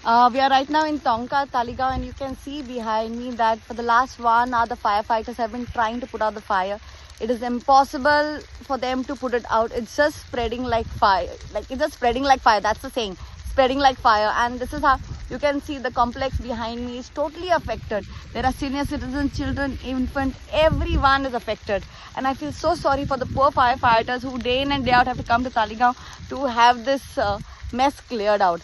We are right now in Tonka, Taligaon, and you can see behind me that for the last 1 hour, the firefighters have been trying to put out the fire. It is impossible for them to put it out. It's just spreading like fire. It's just spreading like fire. That's the saying. Spreading like fire. And this is how you can see the complex behind me is totally affected. There are senior citizens, children, infants, everyone is affected. And I feel so sorry for the poor firefighters who day in and day out have to come to Taligaon to have this mess cleared out.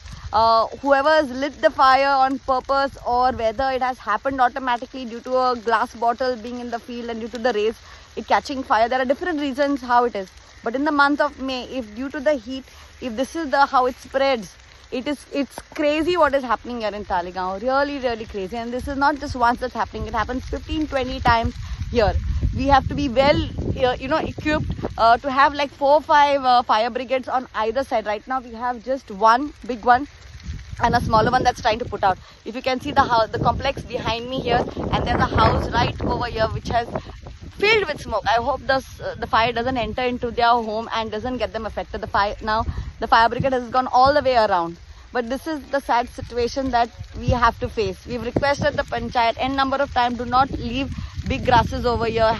Whoever has lit the fire on purpose, or whether it has happened automatically due to a glass bottle being in the field and due to the rays it catching fire, there are different reasons how it is. But in the month of May, if due to the heat, if this is the how it spreads, it's crazy what is happening here in Taligaon. Really crazy. And this is not just once that's happening. It happens 15-20 times here. We have to be well equipped to have like 4-5 fire brigades on either side. Right now we have just one big one and a smaller one that's trying to put out. If you can see the house, the complex behind me here, and there's a house right over here which has filled with smoke. I hope the fire doesn't enter into their home and doesn't get them affected. The fire brigade has gone all the way around. But this is the sad situation that we have to face. We've requested the panchayat n number of times, do not leave big grasses over here.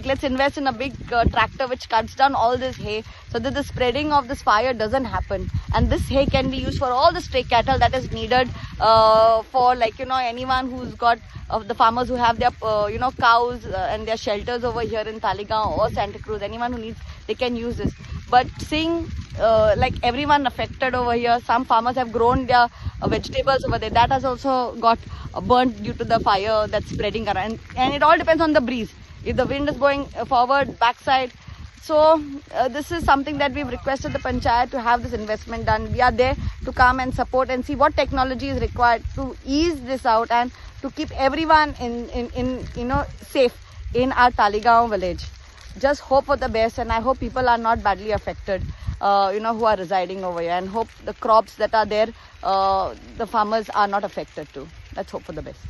Let's invest in a big tractor which cuts down all this hay so that the spreading of this fire doesn't happen. And this hay can be used for all the stray cattle that is needed for anyone who's got the farmers who have their cows and their shelters over here in Taligaon or Santa Cruz. Anyone who needs, they can use this. But seeing everyone affected over here, some farmers have grown their vegetables over there, that has also got burnt due to the fire that's spreading around. And it all depends on the breeze. If the wind is going forward, backside. So this is something that we've requested the panchayat to have this investment done. We are there to come and support and see what technology is required to ease this out and to keep everyone in safe in our Taligaon village. Just hope for the best, and I hope people are not badly affected, who are residing over here, and hope the crops that are there, the farmers are not affected too. Let's hope for the best.